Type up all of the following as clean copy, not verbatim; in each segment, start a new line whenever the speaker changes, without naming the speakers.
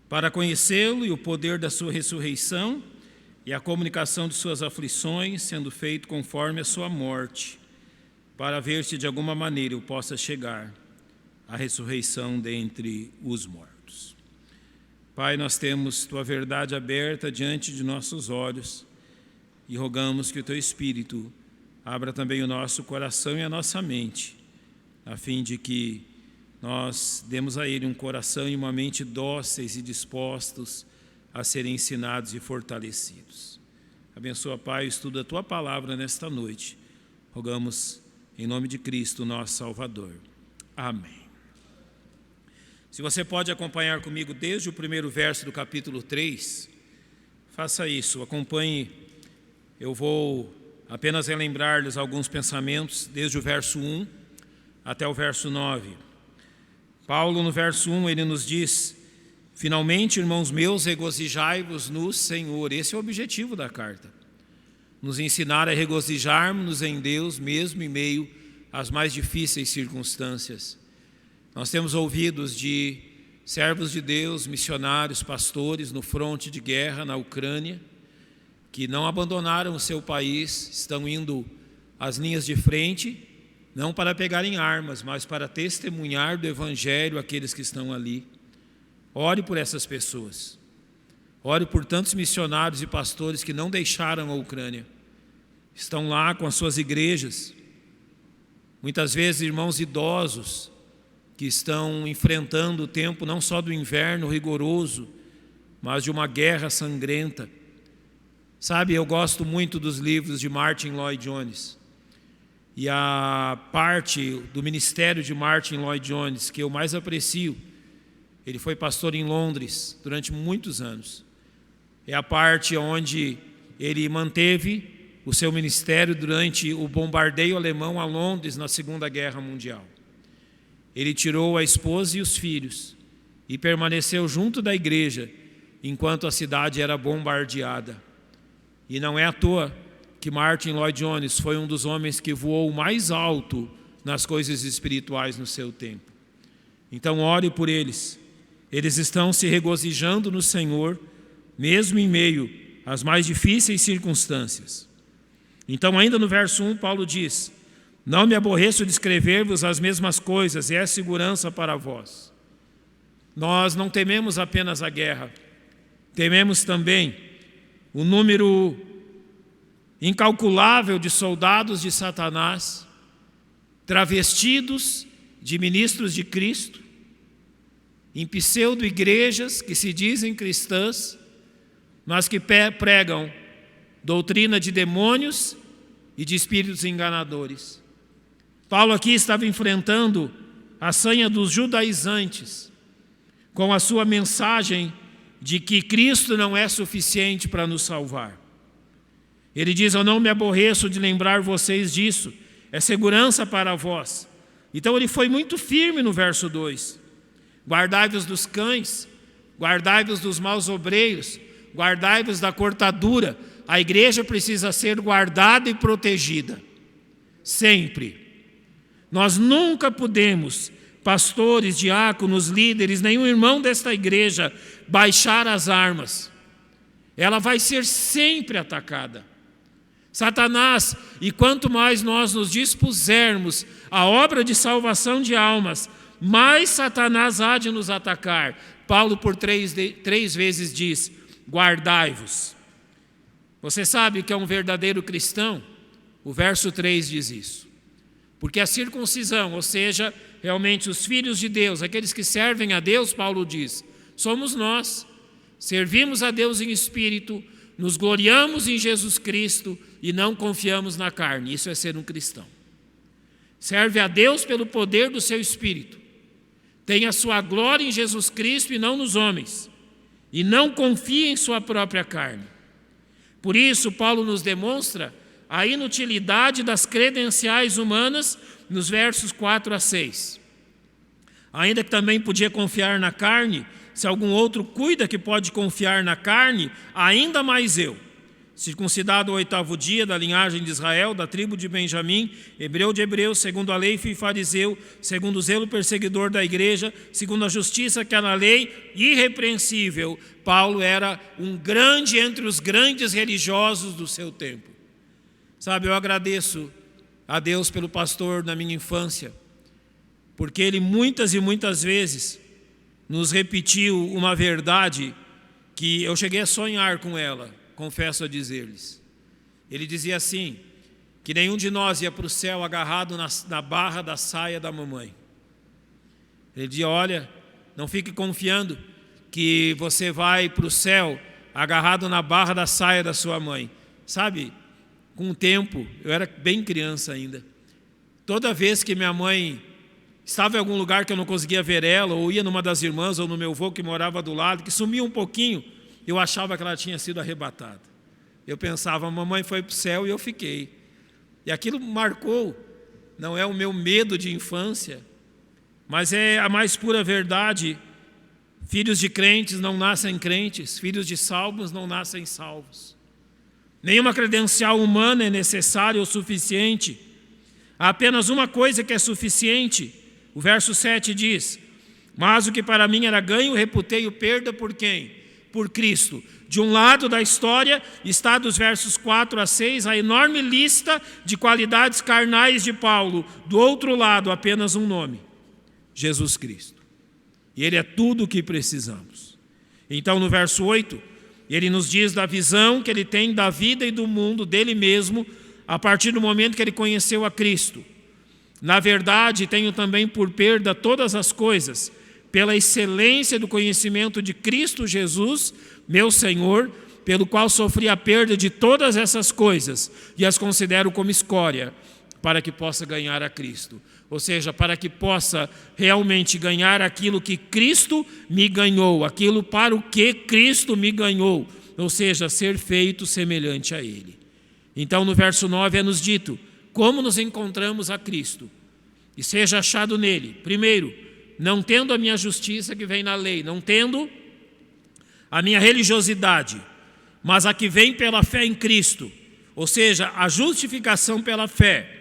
para conhecê-lo e o poder da sua ressurreição e a comunicação de suas aflições, sendo feito conforme a sua morte, para ver se de alguma maneira eu possa chegar à ressurreição dentre os mortos. Pai, nós temos Tua verdade aberta diante de nossos olhos e rogamos que o Teu Espírito abra também o nosso coração e a nossa mente, a fim de que nós demos a Ele um coração e uma mente dóceis e dispostos a serem ensinados e fortalecidos. Abençoa, Pai, o estudo da Tua palavra nesta noite. Rogamos em nome de Cristo, nosso Salvador. Amém. Se você pode acompanhar comigo desde o primeiro verso do capítulo 3, faça isso, acompanhe. Eu vou apenas relembrar-lhes alguns pensamentos, desde o verso 1 até o verso 9. Paulo, no verso 1, ele nos diz: finalmente, irmãos meus, regozijai-vos no Senhor. Esse é o objetivo da carta. Nos ensinar a regozijarmos em Deus, mesmo em meio às mais difíceis circunstâncias. Nós temos ouvidos de servos de Deus, missionários, pastores no fronte de guerra na Ucrânia, que não abandonaram o seu país, estão indo às linhas de frente, não para pegarem armas, mas para testemunhar do Evangelho àqueles que estão ali. Ore por essas pessoas. Ore por tantos missionários e pastores que não deixaram a Ucrânia. Estão lá com as suas igrejas. Muitas vezes irmãos idosos que estão enfrentando o tempo não só do inverno rigoroso, mas de uma guerra sangrenta. Sabe, eu gosto muito dos livros de Martyn Lloyd-Jones. E a parte do ministério de Martyn Lloyd-Jones que eu mais aprecio, ele foi pastor em Londres durante muitos anos. É a parte onde ele manteve o seu ministério durante o bombardeio alemão a Londres na Segunda Guerra Mundial. Ele tirou a esposa e os filhos e permaneceu junto da igreja enquanto a cidade era bombardeada. E não é à toa que Martyn Lloyd-Jones foi um dos homens que voou mais alto nas coisas espirituais no seu tempo. Então ore por eles. Eles estão se regozijando no Senhor, mesmo em meio às mais difíceis circunstâncias. Então, ainda no verso 1, Paulo diz: não me aborreço de escrever-vos as mesmas coisas, e é segurança para vós. Nós não tememos apenas a guerra, tememos também o número incalculável de soldados de Satanás, travestidos de ministros de Cristo, em pseudo-igrejas que se dizem cristãs, mas que pregam doutrina de demônios e de espíritos enganadores. Paulo aqui estava enfrentando a sanha dos judaizantes, com a sua mensagem de que Cristo não é suficiente para nos salvar. Ele diz: eu não me aborreço de lembrar vocês disso, é segurança para vós. Então ele foi muito firme no verso 2. Guardai-vos dos cães, guardai-vos dos maus obreiros, guardai-vos da cortadura. A igreja precisa ser guardada e protegida, sempre. Nós nunca podemos, pastores, diáconos, líderes, nenhum irmão desta igreja, baixar as armas. Ela vai ser sempre atacada. Satanás, e quanto mais nós nos dispusermos à obra de salvação de almas, mais Satanás há de nos atacar. Paulo por três vezes diz: guardai-vos. Você sabe que é um verdadeiro cristão? O verso 3 diz isso. Porque a circuncisão, ou seja, realmente os filhos de Deus, aqueles que servem a Deus, Paulo diz, somos nós. Servimos a Deus em espírito, nos gloriamos em Jesus Cristo e não confiamos na carne. Isso é ser um cristão. Serve a Deus pelo poder do seu espírito. Tem a sua glória em Jesus Cristo e não nos homens. E não confia em sua própria carne. Por isso, Paulo nos demonstra a inutilidade das credenciais humanas nos versos 4 a 6. Ainda que também podia confiar na carne, se algum outro cuida que pode confiar na carne, ainda mais eu. circuncidado ao 8º dia, da linhagem de Israel, da tribo de Benjamim, hebreu de hebreus, segundo a lei, filho fariseu, segundo o zelo perseguidor da igreja, segundo a justiça que há na lei, irrepreensível. Paulo era um grande entre os grandes religiosos do seu tempo. Sabe, eu agradeço a Deus pelo pastor na minha infância, porque ele muitas e muitas vezes nos repetiu uma verdade que eu cheguei a sonhar com ela, confesso a dizer-lhes. Ele dizia assim, que nenhum de nós ia para o céu agarrado na barra da saia da mamãe. Ele dizia, olha, não fique confiando que você vai para o céu agarrado na barra da saia da sua mãe. Sabe, com o tempo, eu era bem criança ainda, toda vez que minha mãe estava em algum lugar que eu não conseguia ver ela, ou ia numa das irmãs, ou no meu avô que morava do lado, que sumia um pouquinho, eu achava que ela tinha sido arrebatada. Eu pensava, a mamãe foi para o céu e eu fiquei. E aquilo marcou, não é o meu medo de infância, mas é a mais pura verdade. Filhos de crentes não nascem crentes, filhos de salvos não nascem salvos. Nenhuma credencial humana é necessária ou suficiente. Há apenas uma coisa que é suficiente. O verso 7 diz, mas o que para mim era ganho, reputei-o perda por quem? Por Cristo. De um lado da história está dos versos 4 a 6 a enorme lista de qualidades carnais de Paulo. Do outro lado, apenas um nome, Jesus Cristo. E Ele é tudo o que precisamos. Então no verso 8, ele nos diz da visão que ele tem da vida e do mundo, dele mesmo, a partir do momento que ele conheceu a Cristo. Na verdade, tenho também por perda todas as coisas, pela excelência do conhecimento de Cristo Jesus, meu Senhor, pelo qual sofri a perda de todas essas coisas e as considero como escória, para que possa ganhar a Cristo. Ou seja, para que possa realmente ganhar aquilo que Cristo me ganhou, aquilo para o que Cristo me ganhou, ou seja, ser feito semelhante a Ele. Então no verso 9 é nos dito, como nos encontramos a Cristo? E seja achado nele, primeiro, não tendo a minha justiça que vem na lei, não tendo a minha religiosidade, mas a que vem pela fé em Cristo, ou seja, a justificação pela fé,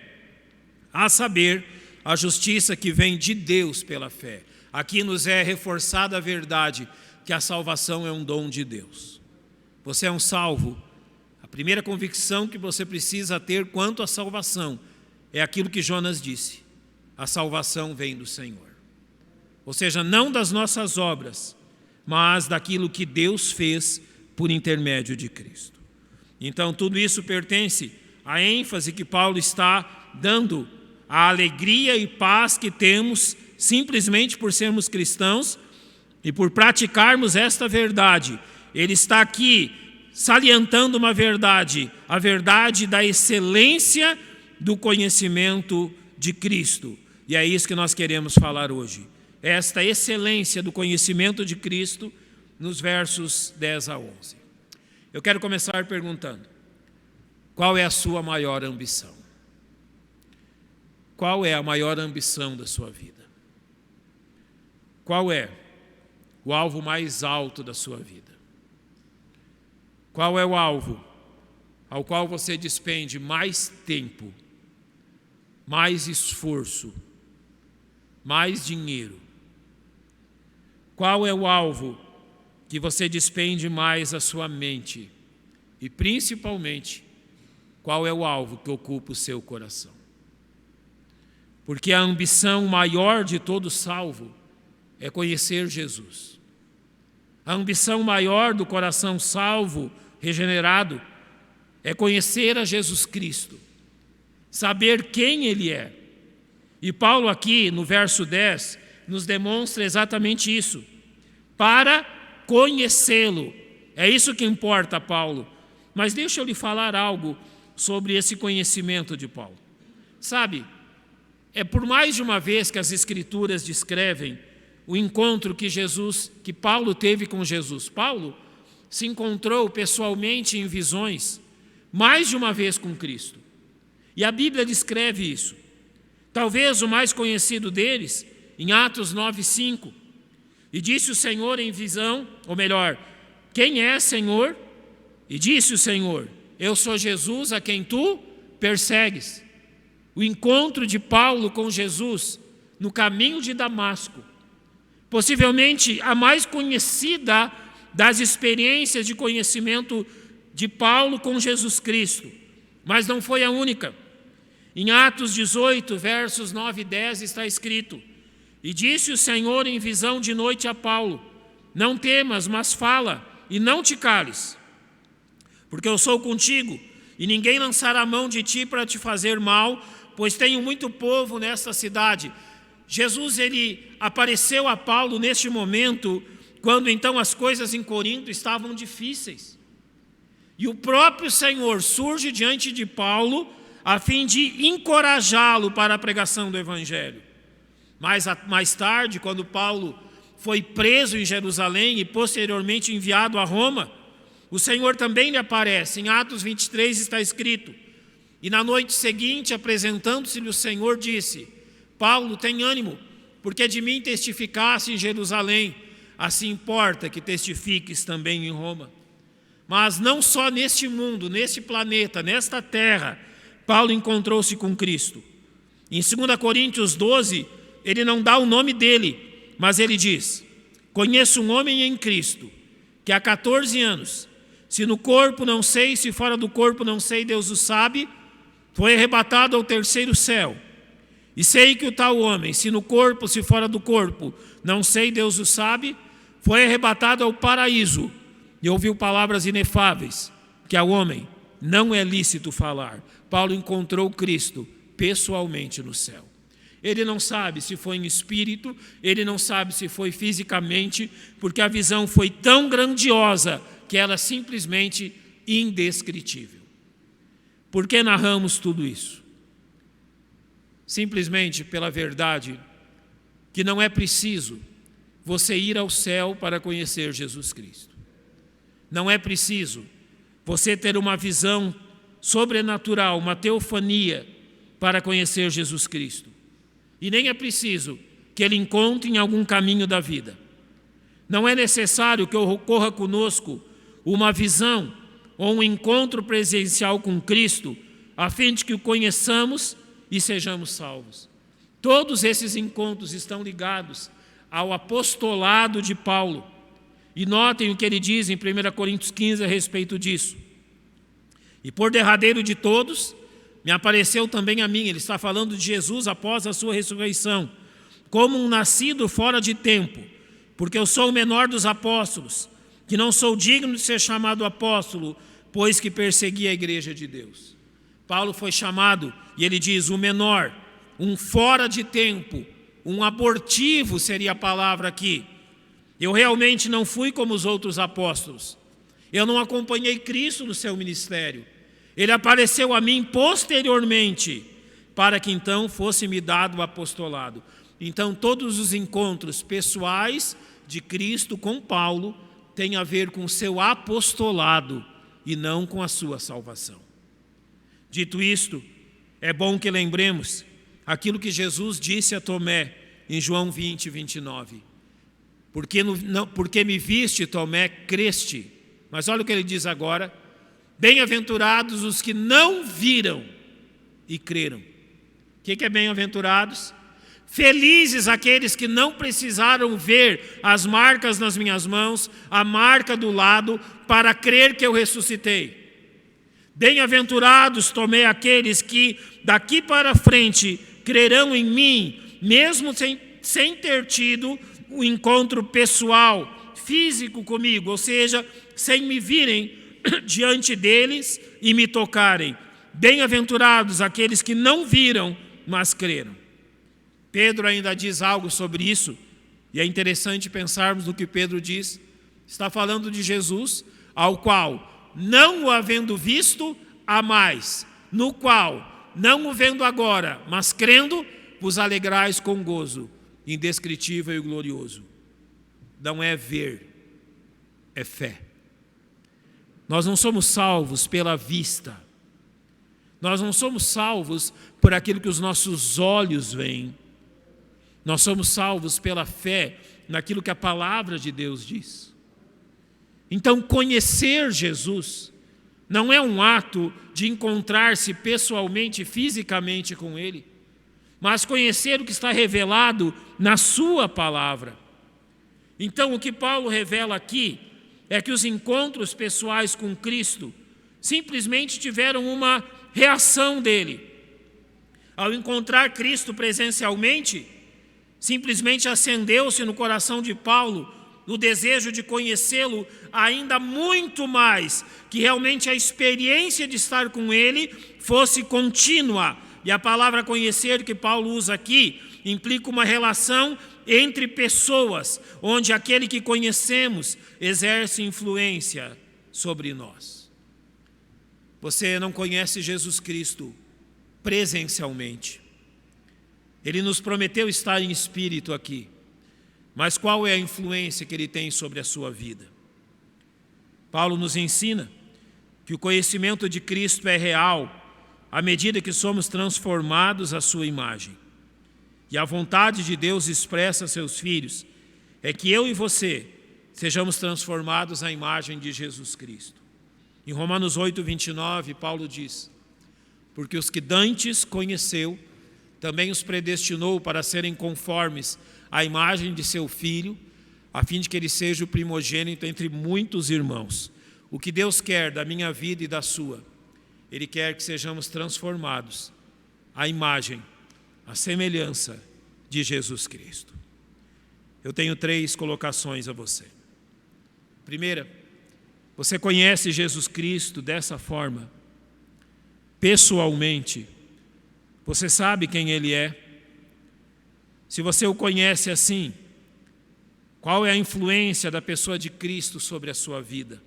a saber, a justiça que vem de Deus pela fé. Aqui nos é reforçada a verdade que a salvação é um dom de Deus. Você é um salvo. A primeira convicção que você precisa ter quanto à salvação é aquilo que Jonas disse. A salvação vem do Senhor. Ou seja, não das nossas obras, mas daquilo que Deus fez por intermédio de Cristo. Então tudo isso pertence à ênfase que Paulo está dando a alegria e paz que temos simplesmente por sermos cristãos e por praticarmos esta verdade. Ele está aqui salientando uma verdade, a verdade da excelência do conhecimento de Cristo. E é isso que nós queremos falar hoje. Esta excelência do conhecimento de Cristo nos versos 10 a 11. Eu quero começar perguntando, qual é a sua maior ambição? Qual é a maior ambição da sua vida? Qual é o alvo mais alto da sua vida? Qual é o alvo ao qual você despende mais tempo, mais esforço, mais dinheiro? Qual é o alvo que você despende mais a sua mente? E principalmente, qual é o alvo que ocupa o seu coração? Porque a ambição maior de todo salvo é conhecer Jesus. A ambição maior do coração salvo, regenerado, é conhecer a Jesus Cristo, saber quem Ele é. E Paulo aqui, no verso 10, nos demonstra exatamente isso. Para conhecê-lo. É isso que importa, Paulo. Mas deixa eu lhe falar algo sobre esse conhecimento de Paulo. Sabe, é por mais de uma vez que as Escrituras descrevem o encontro que Paulo teve com Jesus. Paulo se encontrou pessoalmente em visões mais de uma vez com Cristo. E a Bíblia descreve isso. Talvez o mais conhecido deles, em Atos 9:5. E disse o Senhor em visão, ou melhor, quem é Senhor? E disse o Senhor, eu sou Jesus a quem tu persegues. O encontro de Paulo com Jesus no caminho de Damasco, possivelmente a mais conhecida das experiências de conhecimento de Paulo com Jesus Cristo, mas não foi a única. Em Atos 18, versos 9 e 10 está escrito: e disse o Senhor em visão de noite a Paulo: não temas, mas fala, e não te cales, porque eu sou contigo, e ninguém lançará a mão de ti para te fazer mal, pois tenho muito povo nesta cidade. Jesus, ele apareceu a Paulo neste momento, quando então as coisas em Corinto estavam difíceis. E o próprio Senhor surge diante de Paulo, a fim de encorajá-lo para a pregação do Evangelho. Mais tarde, quando Paulo foi preso em Jerusalém e posteriormente enviado a Roma, o Senhor também lhe aparece. Em Atos 23 está escrito: e na noite seguinte, apresentando-se-lhe o Senhor, disse: Paulo, tem ânimo, porque de mim testificaste em Jerusalém, assim importa que testifiques também em Roma. Mas não só neste mundo, neste planeta, nesta terra, Paulo encontrou-se com Cristo. Em 2 Coríntios 12, ele não dá o nome dele, mas ele diz: conheço um homem em Cristo, que há 14 anos, se no corpo não sei, se fora do corpo não sei, Deus o sabe, foi arrebatado ao terceiro céu. E sei que o tal homem, se no corpo, se fora do corpo, não sei, Deus o sabe, foi arrebatado ao paraíso e ouviu palavras inefáveis, que ao homem não é lícito falar. Paulo encontrou Cristo pessoalmente no céu. Ele não sabe se foi em espírito, ele não sabe se foi fisicamente, porque a visão foi tão grandiosa que ela é simplesmente indescritível. Por que narramos tudo isso? Simplesmente pela verdade que não é preciso você ir ao céu para conhecer Jesus Cristo. Não é preciso você ter uma visão sobrenatural, uma teofania para conhecer Jesus Cristo. E nem é preciso que Ele encontre em algum caminho da vida. Não é necessário que ocorra conosco uma visão ou um encontro presencial com Cristo, a fim de que o conheçamos e sejamos salvos. Todos esses encontros estão ligados ao apostolado de Paulo. E notem o que ele diz em 1 Coríntios 15 a respeito disso. E por derradeiro de todos, me apareceu também a mim. Ele está falando de Jesus após a sua ressurreição, como um nascido fora de tempo, porque eu sou o menor dos apóstolos, que não sou digno de ser chamado apóstolo, pois que persegui a igreja de Deus. Paulo foi chamado, e ele diz, o menor, um fora de tempo, um abortivo seria a palavra aqui. Eu realmente não fui como os outros apóstolos. Eu não acompanhei Cristo no seu ministério. Ele apareceu a mim posteriormente, para que então fosse me dado o apostolado. Então todos os encontros pessoais de Cristo com Paulo têm a ver com o seu apostolado e não com a sua salvação. Dito isto, é bom que lembremos aquilo que Jesus disse a Tomé em João 20, 29. Porque me viste, Tomé, creste. Mas olha o que ele diz agora. Bem-aventurados os que não viram e creram. O que é bem-aventurados? Felizes aqueles que não precisaram ver as marcas nas minhas mãos, a marca do lado, para crer que eu ressuscitei. Bem-aventurados, Tomé, aqueles que daqui para frente crerão em mim, mesmo sem ter tido um encontro pessoal, físico comigo, ou seja, sem me virem diante deles e me tocarem. Bem-aventurados aqueles que não viram, mas creram. Pedro ainda diz algo sobre isso, e é interessante pensarmos no que Pedro diz. Está falando de Jesus, ao qual, não o havendo visto, amais, no qual, não o vendo agora, mas crendo, vos alegrais com gozo indescritível e glorioso. Não é ver, é fé. Nós não somos salvos pela vista. Nós não somos salvos por aquilo que os nossos olhos veem. Nós somos salvos pela fé naquilo que a palavra de Deus diz. Então, conhecer Jesus não é um ato de encontrar-se pessoalmente, fisicamente com Ele, mas conhecer o que está revelado na sua palavra. Então, o que Paulo revela aqui é que os encontros pessoais com Cristo simplesmente tiveram uma reação dele. Ao encontrar Cristo presencialmente, simplesmente acendeu-se no coração de Paulo o desejo de conhecê-lo ainda muito mais, que realmente a experiência de estar com Ele fosse contínua. E a palavra conhecer que Paulo usa aqui implica uma relação entre pessoas, onde aquele que conhecemos exerce influência sobre nós. Você não conhece Jesus Cristo presencialmente. Ele nos prometeu estar em espírito aqui. Mas qual é a influência que Ele tem sobre a sua vida? Paulo nos ensina que o conhecimento de Cristo é real à medida que somos transformados à sua imagem. E a vontade de Deus expressa a seus filhos é que eu e você sejamos transformados à imagem de Jesus Cristo. Em Romanos 8:29, Paulo diz: porque os que dantes conheceu, também os predestinou para serem conformes à imagem de seu Filho, a fim de que ele seja o primogênito entre muitos irmãos. O que Deus quer da minha vida e da sua, Ele quer que sejamos transformados à imagem, à semelhança de Jesus Cristo. Eu tenho 3 colocações a você. Primeira, você conhece Jesus Cristo dessa forma, pessoalmente. Você sabe quem Ele é. Se você o conhece assim, qual é a influência da pessoa de Cristo sobre a sua vida?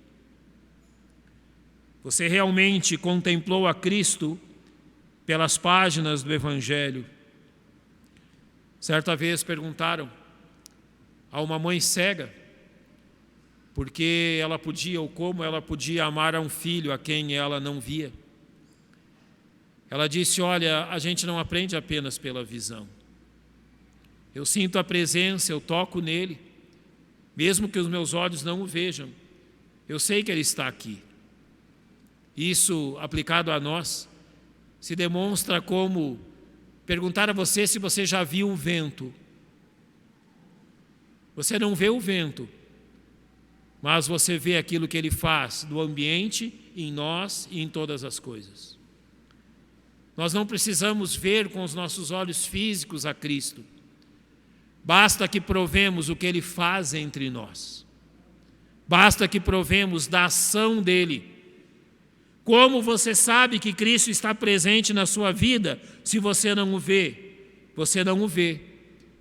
Você realmente contemplou a Cristo pelas páginas do Evangelho? Certa vez perguntaram a uma mãe cega porque ela podia, ou como ela podia amar a um filho a quem ela não via. Ela disse: olha, a gente não aprende apenas pela visão. Eu sinto a presença, eu toco nele, mesmo que os meus olhos não o vejam, eu sei que Ele está aqui. Isso, aplicado a nós, se demonstra como perguntar a você se você já viu o vento. Você não vê o vento, mas você vê aquilo que Ele faz no ambiente, em nós e em todas as coisas. Nós não precisamos ver com os nossos olhos físicos a Cristo. Basta que provemos o que Ele faz entre nós. Basta que provemos da ação dEle. Como você sabe que Cristo está presente na sua vida se você não o vê? Você não o vê,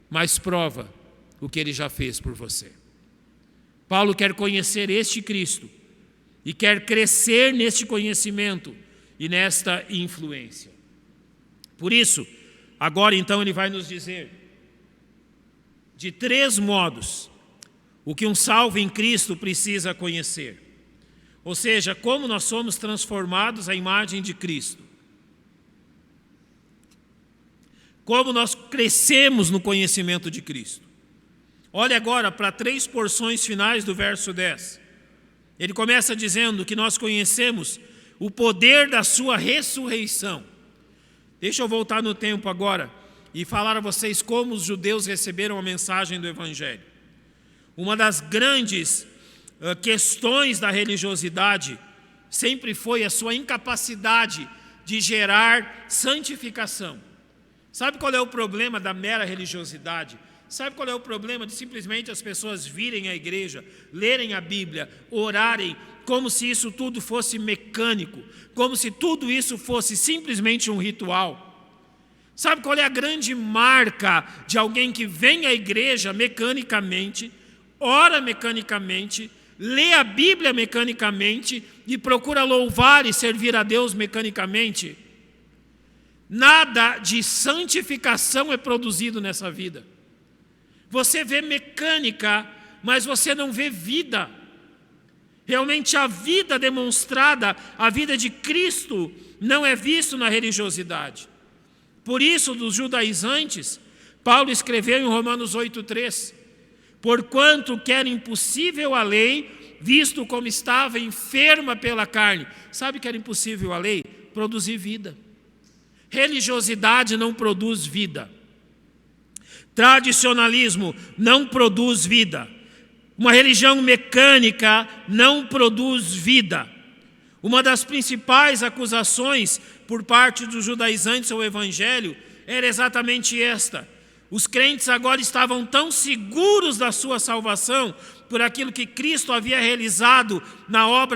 mas prova o que Ele já fez por você. Paulo quer conhecer este Cristo e quer crescer neste conhecimento e nesta influência. Por isso, agora então ele vai nos dizer de 3 modos o que um salvo em Cristo precisa conhecer. Ou seja, como nós somos transformados à imagem de Cristo. Como nós crescemos no conhecimento de Cristo. Olhe agora para 3 porções finais do verso 10. Ele começa dizendo que nós conhecemos o poder da sua ressurreição. Deixa eu voltar no tempo agora e falar a vocês como os judeus receberam a mensagem do Evangelho. Uma das grandes questões da religiosidade sempre foi a sua incapacidade de gerar santificação. Sabe qual é o problema da mera religiosidade? Sabe qual é o problema de simplesmente as pessoas virem à igreja, lerem a Bíblia, orarem, como se isso tudo fosse mecânico, como se tudo isso fosse simplesmente um ritual? Sabe qual é a grande marca de alguém que vem à igreja mecanicamente, ora mecanicamente, lê a Bíblia mecanicamente e procura louvar e servir a Deus mecanicamente? Nada de santificação é produzido nessa vida. Você vê mecânica, mas você não vê vida. Realmente a vida demonstrada, a vida de Cristo, não é visto na religiosidade. Por isso, dos judaizantes, Paulo escreveu em Romanos 8:3: porquanto que era impossível a lei, visto como estava enferma pela carne. Sabe que era impossível a lei? Produzir vida. Religiosidade não produz vida. Tradicionalismo não produz vida. Uma religião mecânica não produz vida. Uma das principais acusações por parte dos judaizantes ao Evangelho era exatamente esta. Os crentes agora estavam tão seguros da sua salvação por aquilo que Cristo havia realizado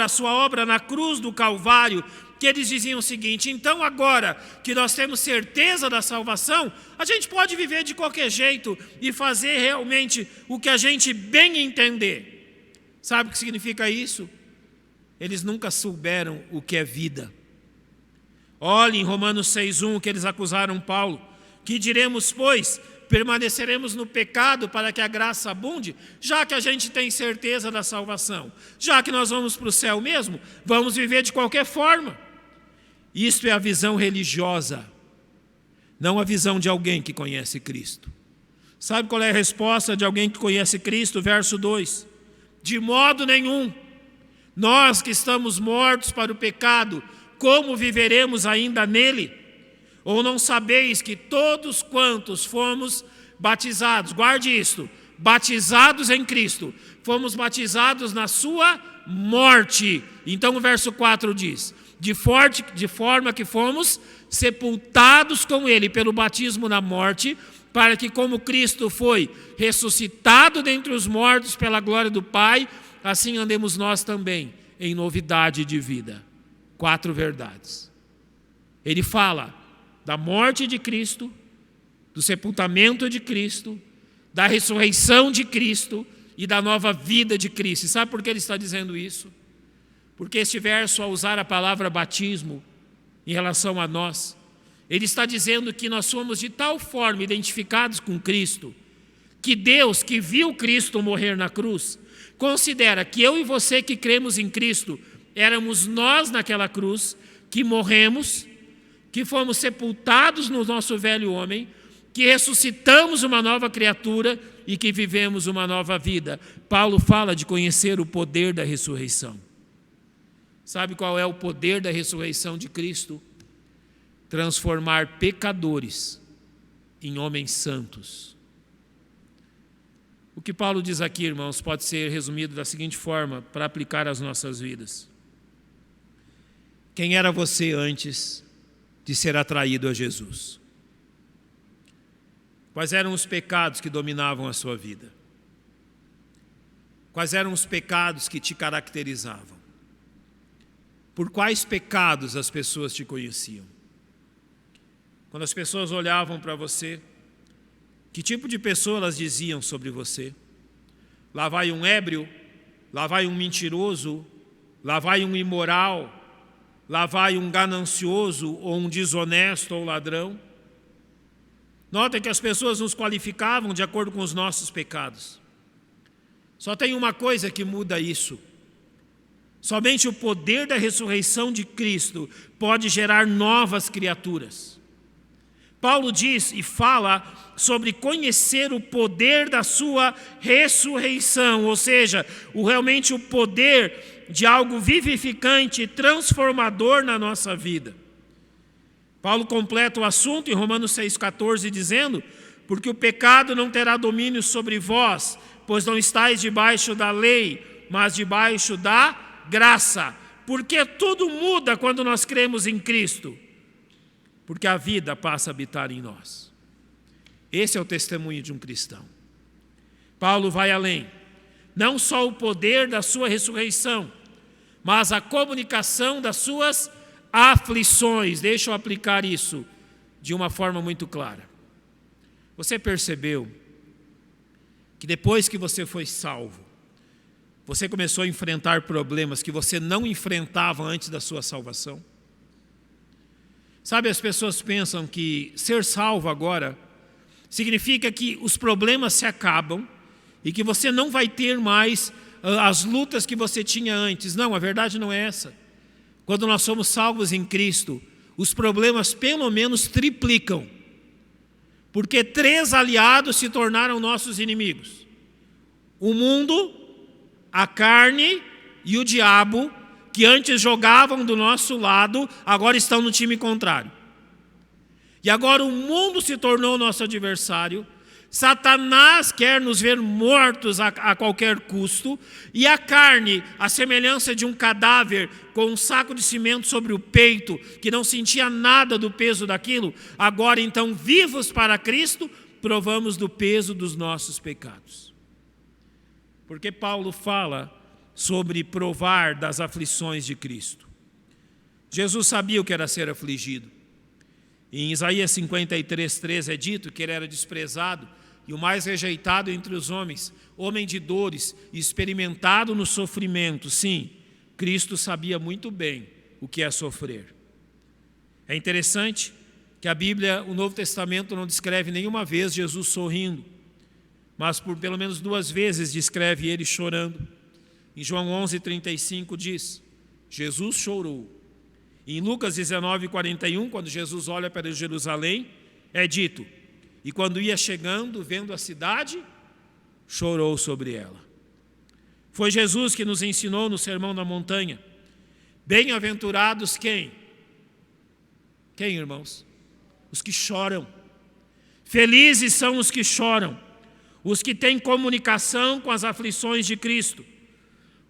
a sua obra na cruz do Calvário, que eles diziam o seguinte: então agora que nós temos certeza da salvação, a gente pode viver de qualquer jeito e fazer realmente o que a gente bem entender. Sabe o que significa isso? Eles nunca souberam o que é vida. Olhe em Romanos 6,1 que eles acusaram Paulo. Que diremos, pois? Permaneceremos no pecado para que a graça abunde? Já que a gente tem certeza da salvação, já que nós vamos para o céu mesmo, vamos viver de qualquer forma. Isto é a visão religiosa, não a visão de alguém que conhece Cristo. Sabe qual é a resposta de alguém que conhece Cristo? Verso 2: de modo nenhum. Nós que estamos mortos para o pecado, como viveremos ainda nele? Ou não sabeis que todos quantos fomos batizados, guarde isto, batizados em Cristo, fomos batizados na sua morte. Então o verso 4 diz: de forma que fomos sepultados com ele pelo batismo na morte, para que como Cristo foi ressuscitado dentre os mortos pela glória do Pai, assim andemos nós também em novidade de vida. 4 verdades. Ele fala da morte de Cristo, do sepultamento de Cristo, da ressurreição de Cristo e da nova vida de Cristo. E sabe por que ele está dizendo isso? Porque este verso, ao usar a palavra batismo em relação a nós, ele está dizendo que nós somos de tal forma identificados com Cristo, que Deus, que viu Cristo morrer na cruz, considera que eu e você que cremos em Cristo, éramos nós naquela cruz, que morremos, que fomos sepultados no nosso velho homem, que ressuscitamos uma nova criatura e que vivemos uma nova vida. Paulo fala de conhecer o poder da ressurreição. Sabe qual é o poder da ressurreição de Cristo? Transformar pecadores em homens santos. O que Paulo diz aqui, irmãos, pode ser resumido da seguinte forma, para aplicar às nossas vidas. Quem era você antes de ser atraído a Jesus? Quais eram os pecados que dominavam a sua vida? Quais eram os pecados que te caracterizavam? Por quais pecados as pessoas te conheciam? Quando as pessoas olhavam para você, que tipo de pessoa elas diziam sobre você? Lá vai um ébrio, lá vai um mentiroso, lá vai um imoral, lá vai um ganancioso ou um desonesto ou ladrão. Notem que as pessoas nos qualificavam de acordo com os nossos pecados. Só tem uma coisa que muda isso. Somente o poder da ressurreição de Cristo pode gerar novas criaturas. Paulo diz e fala sobre conhecer o poder da sua ressurreição, ou seja, realmente o poder de algo vivificante e transformador na nossa vida. Paulo completa o assunto em Romanos 6,14 dizendo: porque o pecado não terá domínio sobre vós, pois não estáis debaixo da lei, mas debaixo da graça. Porque tudo muda quando nós cremos em Cristo. Porque a vida passa a habitar em nós. Esse é o testemunho de um cristão. Paulo vai além. Não só o poder da sua ressurreição, mas a comunicação das suas aflições. Deixa eu aplicar isso de uma forma muito clara. Você percebeu que depois que você foi salvo, você começou a enfrentar problemas que você não enfrentava antes da sua salvação? Sabe, as pessoas pensam que ser salvo agora significa que os problemas se acabam e que você não vai ter mais as lutas que você tinha antes. Não, a verdade não é essa. Quando nós somos salvos em Cristo, os problemas pelo menos triplicam. Porque 3 aliados se tornaram nossos inimigos: o mundo, a carne e o diabo, que antes jogavam do nosso lado, agora estão no time contrário. E agora o mundo se tornou nosso adversário. Satanás quer nos ver mortos a qualquer custo, e a carne, a semelhança de um cadáver com um saco de cimento sobre o peito, que não sentia nada do peso daquilo, agora então, vivos para Cristo, provamos do peso dos nossos pecados. Porque Paulo fala sobre provar das aflições de Cristo. Jesus sabia o que era ser afligido. Em Isaías 53:3 é dito que ele era desprezado e o mais rejeitado entre os homens, homem de dores, experimentado no sofrimento. Sim, Cristo sabia muito bem o que é sofrer. É interessante que a Bíblia, o Novo Testamento, não descreve nenhuma vez Jesus sorrindo, mas por pelo menos 2 vezes descreve ele chorando. Em João 11:35 diz: Jesus chorou. Em Lucas 19:41, quando Jesus olha para Jerusalém, é dito: e quando ia chegando, vendo a cidade, chorou sobre ela. Foi Jesus que nos ensinou no Sermão da Montanha: bem-aventurados quem? Quem, irmãos? Os que choram. Felizes são os que choram, os que têm comunicação com as aflições de Cristo.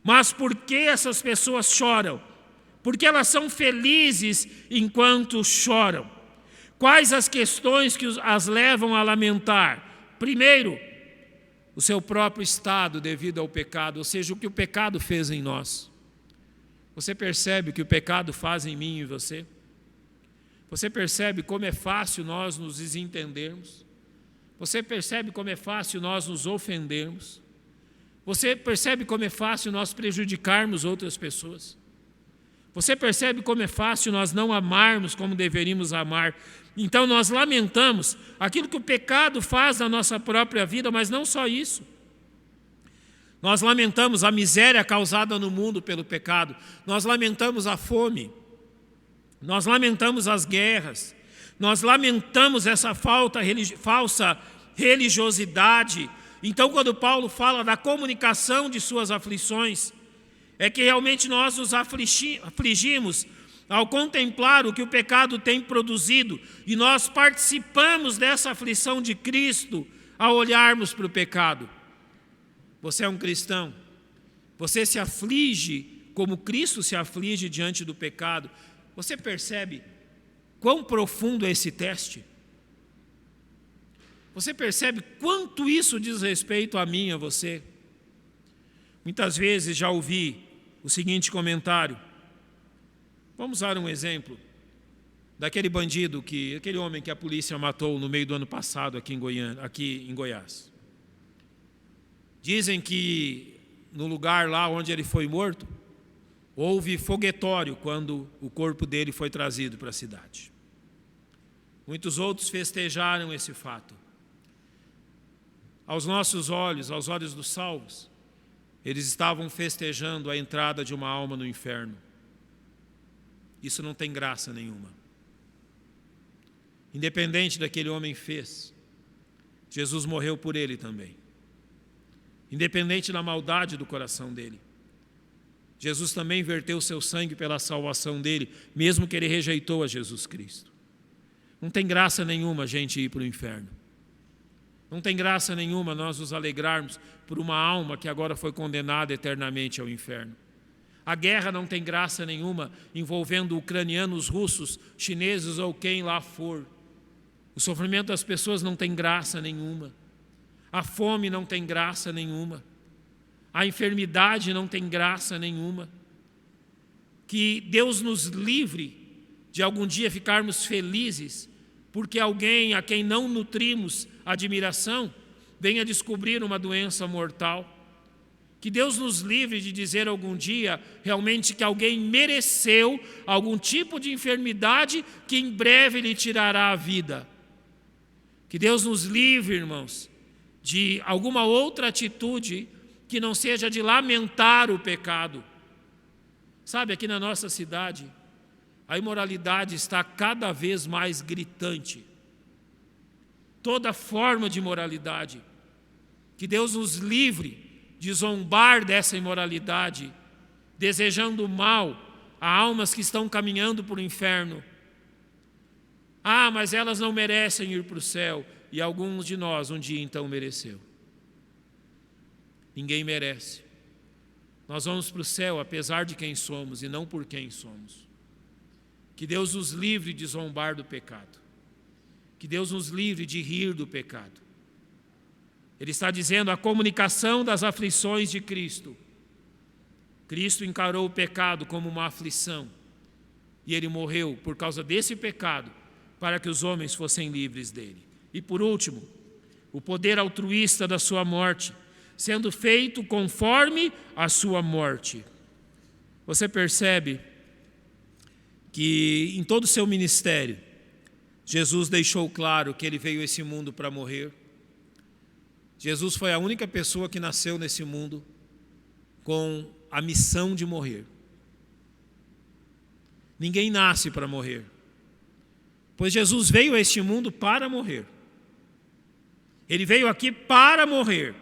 Mas por que essas pessoas choram? Porque elas são felizes enquanto choram. Quais as questões que as levam a lamentar? Primeiro, o seu próprio estado devido ao pecado, ou seja, o que o pecado fez em nós. Você percebe o que o pecado faz em mim e em você? Você percebe como é fácil nós nos desentendermos? Você percebe como é fácil nós nos ofendermos? Você percebe como é fácil nós prejudicarmos outras pessoas? Você percebe como é fácil nós não amarmos como deveríamos amar? Então nós lamentamos aquilo que o pecado faz na nossa própria vida, mas não só isso. Nós lamentamos a miséria causada no mundo pelo pecado. Nós lamentamos a fome. Nós lamentamos as guerras. Nós lamentamos essa falsa religiosidade. Então, quando Paulo fala da comunicação de suas aflições, é que realmente nós nos afligimos ao contemplar o que o pecado tem produzido, e nós participamos dessa aflição de Cristo ao olharmos para o pecado. Você é um cristão, você se aflige como Cristo se aflige diante do pecado. Você percebe quão profundo é esse teste? Você percebe quanto isso diz respeito a mim e a você? Muitas vezes já ouvi o seguinte comentário. Vamos usar um exemplo daquele bandido, aquele homem que a polícia matou no meio do ano passado aqui em Goiás. Dizem que no lugar lá onde ele foi morto, houve foguetório quando o corpo dele foi trazido para a cidade. Muitos outros festejaram esse fato. Aos nossos olhos, aos olhos dos salvos, eles estavam festejando a entrada de uma alma no inferno. Isso não tem graça nenhuma. Independente daquele homem fez, Jesus morreu por ele também. Independente da maldade do coração dele, Jesus também verteu o seu sangue pela salvação dele, mesmo que ele rejeitou a Jesus Cristo. Não tem graça nenhuma a gente ir para o inferno. Não tem graça nenhuma nós nos alegrarmos por uma alma que agora foi condenada eternamente ao inferno. A guerra não tem graça nenhuma envolvendo ucranianos, russos, chineses ou quem lá for. O sofrimento das pessoas não tem graça nenhuma. A fome não tem graça nenhuma. A enfermidade não tem graça nenhuma. Que Deus nos livre de algum dia ficarmos felizes porque alguém a quem não nutrimos admiração venha descobrir uma doença mortal. Que Deus nos livre de dizer algum dia realmente que alguém mereceu algum tipo de enfermidade que em breve lhe tirará a vida. Que Deus nos livre, irmãos, de alguma outra atitude que não seja de lamentar o pecado. Sabe, aqui na nossa cidade, a imoralidade está cada vez mais gritante. Toda forma de imoralidade. Que Deus nos livre de zombar dessa imoralidade desejando mal a almas que estão caminhando para o inferno. Ah, mas elas não merecem ir para o céu. E alguns de nós um dia então mereceu. Ninguém merece. Nós vamos para o céu apesar de quem somos e não por quem somos. Que Deus nos livre de zombar do pecado. Que Deus nos livre de rir do pecado. Ele está dizendo a comunicação das aflições de Cristo. Cristo encarou o pecado como uma aflição. E Ele morreu por causa desse pecado, para que os homens fossem livres dele. E por último, o poder altruísta da sua morte, sendo feito conforme a sua morte. Você percebe que em todo o seu ministério, Jesus deixou claro que Ele veio a esse mundo para morrer. Jesus foi a única pessoa que nasceu nesse mundo com a missão de morrer. Ninguém nasce para morrer, pois Jesus veio a este mundo para morrer. Ele veio aqui para morrer.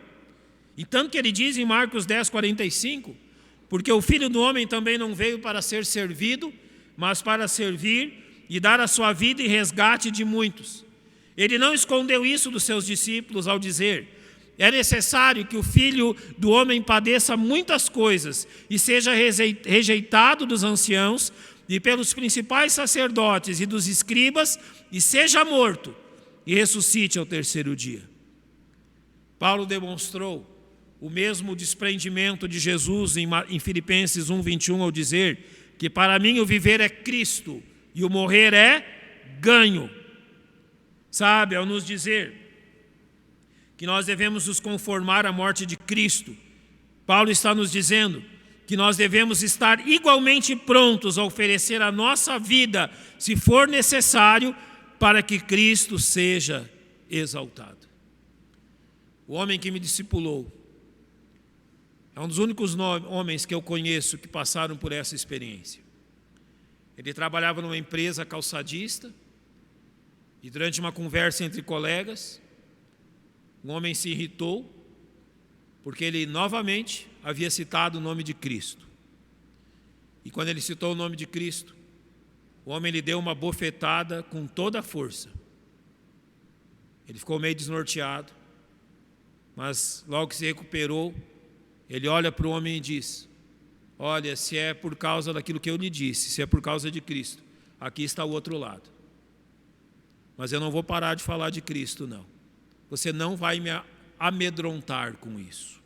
E tanto que ele diz em Marcos 10:45, porque o Filho do Homem também não veio para ser servido, mas para servir e dar a sua vida em resgate de muitos. Ele não escondeu isso dos seus discípulos ao dizer: é necessário que o Filho do Homem padeça muitas coisas e seja rejeitado dos anciãos e pelos principais sacerdotes e dos escribas, e seja morto, e ressuscite ao terceiro dia. Paulo demonstrou o mesmo desprendimento de Jesus em Filipenses 1:21 ao dizer que para mim o viver é Cristo e o morrer é ganho. Sabe, ao nos dizer que nós devemos nos conformar à morte de Cristo, Paulo está nos dizendo que nós devemos estar igualmente prontos a oferecer a nossa vida, se for necessário, para que Cristo seja exaltado. O homem que me discipulou é um dos únicos homens que eu conheço que passaram por essa experiência. Ele trabalhava numa empresa calçadista e durante uma conversa entre colegas, um homem se irritou porque ele novamente havia citado o nome de Cristo. E quando ele citou o nome de Cristo, o homem lhe deu uma bofetada com toda a força. Ele ficou meio desnorteado, mas logo que se recuperou, ele olha para o homem e diz: olha, se é por causa daquilo que eu lhe disse, se é por causa de Cristo, aqui está o outro lado. Mas eu não vou parar de falar de Cristo, não. Você não vai me amedrontar com isso.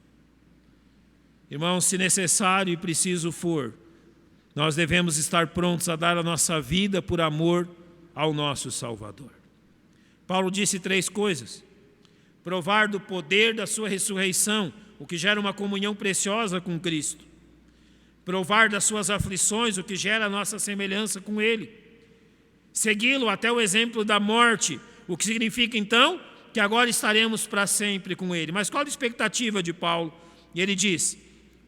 Irmãos, se necessário e preciso for, nós devemos estar prontos a dar a nossa vida por amor ao nosso Salvador. Paulo disse 3 coisas: provar do poder da sua ressurreição, o que gera uma comunhão preciosa com Cristo; provar das suas aflições, o que gera a nossa semelhança com Ele; segui-lo até o exemplo da morte, o que significa então que agora estaremos para sempre com Ele. Mas qual a expectativa de Paulo? E ele diz: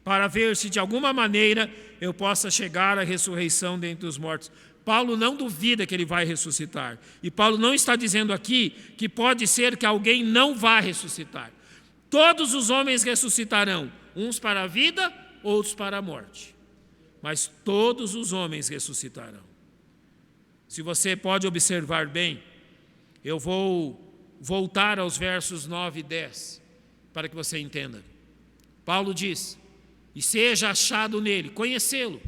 para ver se de alguma maneira eu possa chegar à ressurreição dentre os mortos. Paulo não duvida que ele vai ressuscitar. E Paulo não está dizendo aqui que pode ser que alguém não vá ressuscitar. Todos os homens ressuscitarão, uns para a vida, outros para a morte. Mas todos os homens ressuscitarão. Se você pode observar bem, eu vou voltar aos versos 9 e 10, para que você entenda. Paulo diz: e seja achado nele, conhecê-lo,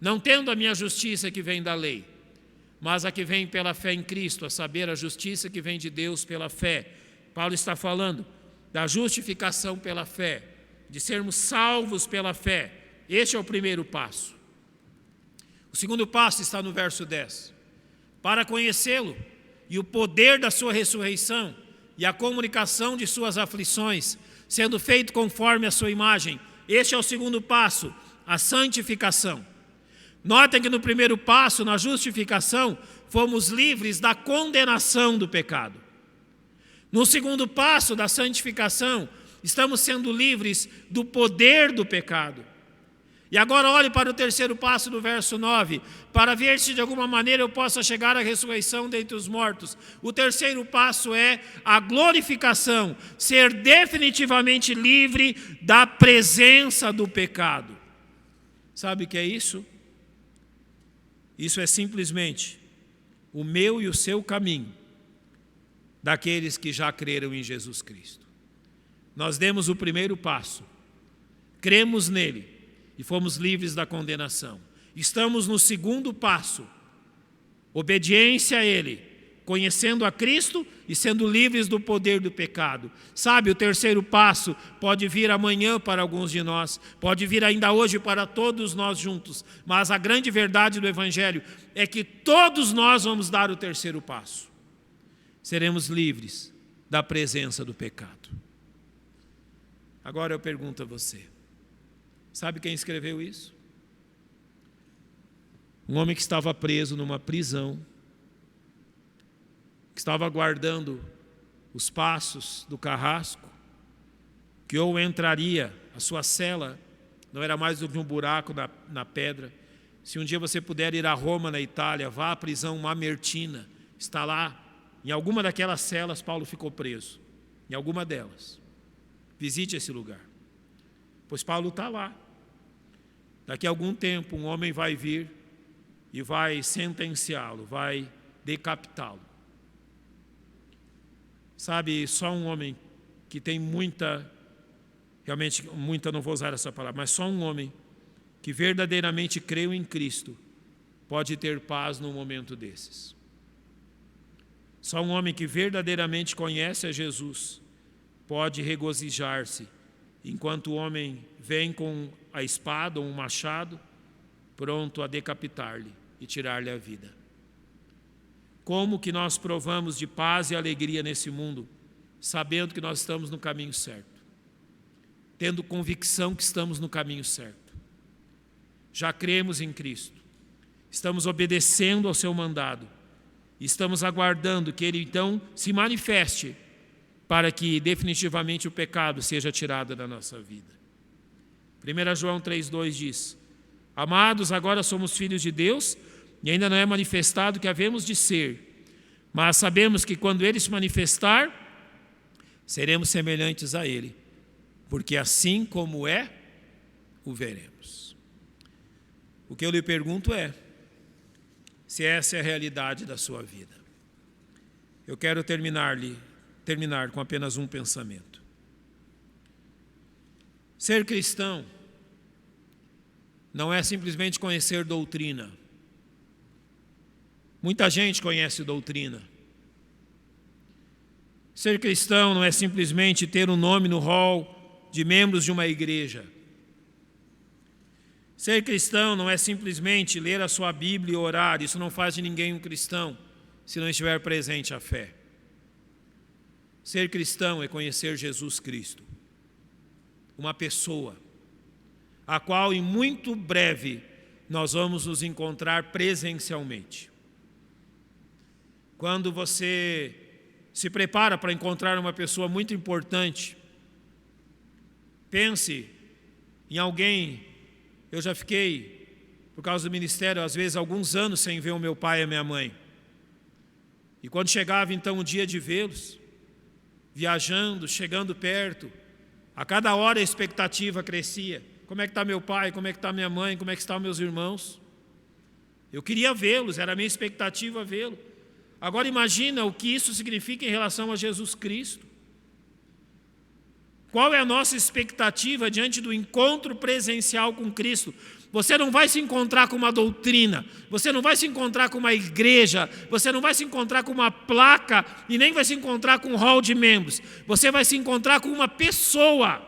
não tendo a minha justiça que vem da lei, mas a que vem pela fé em Cristo, a saber, a justiça que vem de Deus pela fé. Paulo está falando da justificação pela fé, de sermos salvos pela fé. Este é o primeiro passo. O segundo passo está no verso 10. Para conhecê-lo e o poder da sua ressurreição e a comunicação de suas aflições, sendo feito conforme a sua imagem. Este é o segundo passo, a santificação. Notem que no primeiro passo, na justificação, fomos livres da condenação do pecado. No segundo passo, da santificação, estamos sendo livres do poder do pecado. E agora olhe para o terceiro passo do verso 9, para ver se de alguma maneira eu possa chegar à ressurreição dentre os mortos. O terceiro passo é a glorificação, ser definitivamente livre da presença do pecado. Sabe o que é isso? Isso é simplesmente o meu e o seu caminho daqueles que já creram em Jesus Cristo. Nós demos o primeiro passo, cremos nele e fomos livres da condenação. Estamos no segundo passo, obediência a ele, conhecendo a Cristo e sendo livres do poder do pecado. Sabe, o terceiro passo pode vir amanhã para alguns de nós, pode vir ainda hoje para todos nós juntos, mas a grande verdade do Evangelho é que todos nós vamos dar o terceiro passo. Seremos livres da presença do pecado. Agora eu pergunto a você, sabe quem escreveu isso? Um homem que estava preso numa prisão, que estava aguardando os passos do carrasco, que ou entraria, a sua cela não era mais do que um buraco na pedra. Se um dia você puder ir a Roma, na Itália, vá à prisão Mamertina, está lá, em alguma daquelas celas Paulo ficou preso, em alguma delas. Visite esse lugar, pois Paulo está lá. Daqui a algum tempo um homem vai vir e vai sentenciá-lo, vai decapitá-lo. Sabe, só um homem que tem realmente muita, não vou usar essa palavra, mas só um homem que verdadeiramente creu em Cristo pode ter paz num momento desses. Só um homem que verdadeiramente conhece a Jesus pode regozijar-se enquanto o homem vem com a espada ou um machado pronto a decapitar-lhe e tirar-lhe a vida. Como que nós provamos de paz e alegria nesse mundo, sabendo que nós estamos no caminho certo, tendo convicção que estamos no caminho certo. Já cremos em Cristo, estamos obedecendo ao seu mandado, estamos aguardando que Ele então se manifeste para que definitivamente o pecado seja tirado da nossa vida. 1 João 3,2 diz: Amados, agora somos filhos de Deus e ainda não é manifestado o que havemos de ser, mas sabemos que quando Ele se manifestar, seremos semelhantes a Ele, porque assim como é, o veremos. O que eu lhe pergunto é, se essa é a realidade da sua vida. Eu quero terminar com apenas um pensamento. Ser cristão não é simplesmente conhecer doutrina. Muita gente conhece doutrina. Ser cristão não é simplesmente ter um nome no hall de membros de uma igreja. Ser cristão não é simplesmente ler a sua Bíblia e orar. Isso não faz de ninguém um cristão, se não estiver presente a fé. Ser cristão é conhecer Jesus Cristo, uma pessoa, a qual em muito breve nós vamos nos encontrar presencialmente. Quando você se prepara para encontrar uma pessoa muito importante, pense em alguém. Eu já fiquei, por causa do ministério, às vezes alguns anos sem ver o meu pai e a minha mãe. E quando chegava então o dia de vê-los, viajando, chegando perto, a cada hora a expectativa crescia. Como é que está meu pai? Como é que está minha mãe? Como é que estão meus irmãos? Eu queria vê-los, era a minha expectativa vê-lo. Agora imagina o que isso significa em relação a Jesus Cristo. Qual é a nossa expectativa diante do encontro presencial com Cristo? Você não vai se encontrar com uma doutrina, você não vai se encontrar com uma igreja, você não vai se encontrar com uma placa e nem vai se encontrar com um hall de membros. Você vai se encontrar com uma pessoa,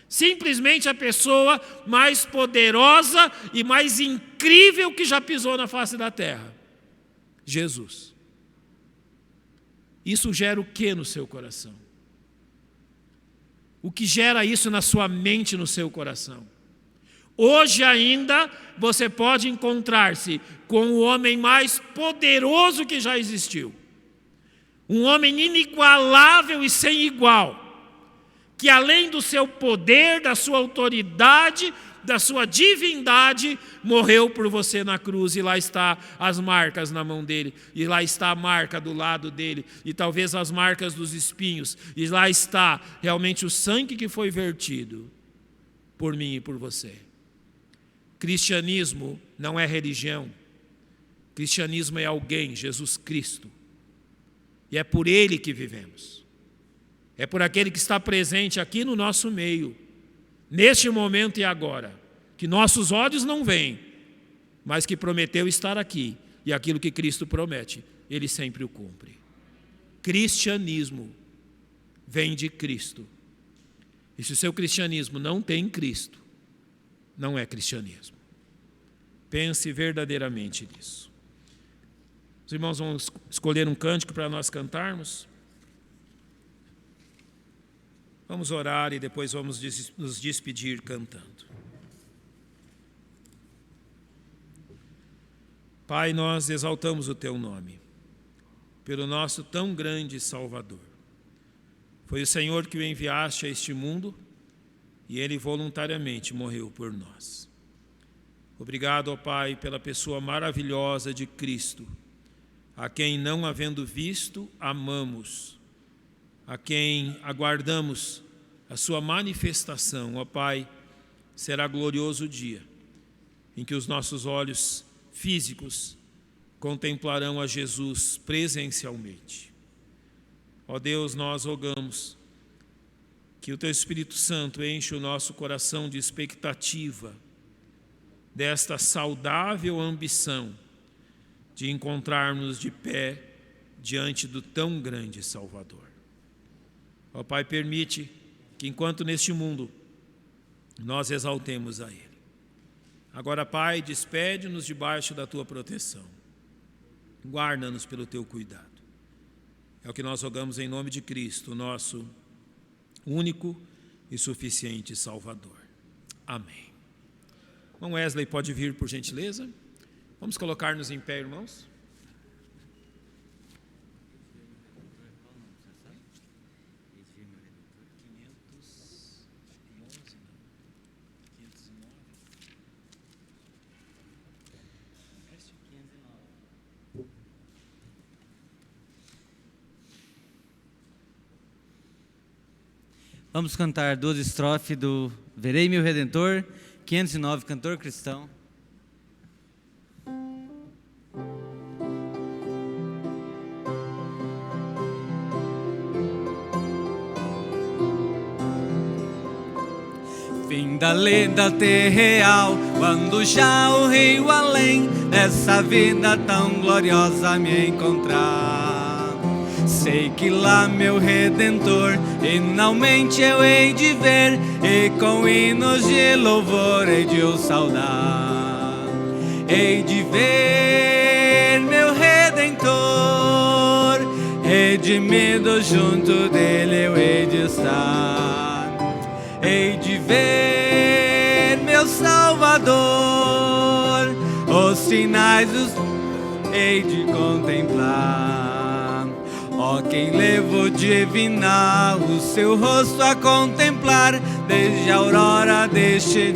simplesmente a pessoa mais poderosa e mais incrível que já pisou na face da terra, Jesus. Isso gera o que no seu coração? O que gera isso na sua mente, no seu coração? Hoje ainda você pode encontrar-se com o homem mais poderoso que já existiu. Um homem inigualável e sem igual, que além do seu poder, da sua autoridade, da sua divindade, morreu por você na cruz, e lá está as marcas na mão dele, e lá está a marca do lado dele, e talvez as marcas dos espinhos, e lá está realmente o sangue que foi vertido por mim e por você. Cristianismo não é religião. Cristianismo é alguém, Jesus Cristo. E é por Ele que vivemos. É por aquele que está presente aqui no nosso meio, neste momento e agora, que nossos olhos não veem, mas que prometeu estar aqui. E aquilo que Cristo promete, Ele sempre o cumpre. Cristianismo vem de Cristo. E se o seu cristianismo não tem Cristo, não é cristianismo. Pense verdadeiramente nisso. Os irmãos vão escolher um cântico para nós cantarmos. Vamos orar e depois vamos nos despedir cantando. Pai, nós exaltamos o Teu nome, pelo nosso tão grande Salvador. Foi o Senhor que o enviaste a este mundo e Ele voluntariamente morreu por nós. Obrigado, ó Pai, pela pessoa maravilhosa de Cristo, a quem, não havendo visto, amamos, a quem aguardamos a sua manifestação. Ó Pai, será glorioso o dia em que os nossos olhos físicos contemplarão a Jesus presencialmente. Ó Deus, nós rogamos que o Teu Espírito Santo enche o nosso coração de expectativa desta saudável ambição de encontrarmos de pé diante do tão grande Salvador. Ó Pai, permite que enquanto neste mundo nós exaltemos a Ele. Agora, Pai, despede-nos debaixo da Tua proteção. Guarda-nos pelo Teu cuidado. É o que nós rogamos em nome de Cristo, nosso único e suficiente Salvador. Amém. Irmão Wesley, pode vir, por gentileza? Vamos colocar-nos em pé, irmãos?
Vamos cantar 2 estrofes do Verei meu Redentor, 509, cantor cristão. Fim da lenda terreal, quando já o rio além, nessa vida tão gloriosa me encontrar. Sei que lá meu Redentor, finalmente eu hei de ver, e com hinos de louvor hei de o saudar. Hei de ver meu Redentor, redimido junto dele eu hei de estar. Hei de ver meu Salvador, os sinais hei de contemplar. Ó quem levou divina o seu rosto a contemplar, desde a aurora deste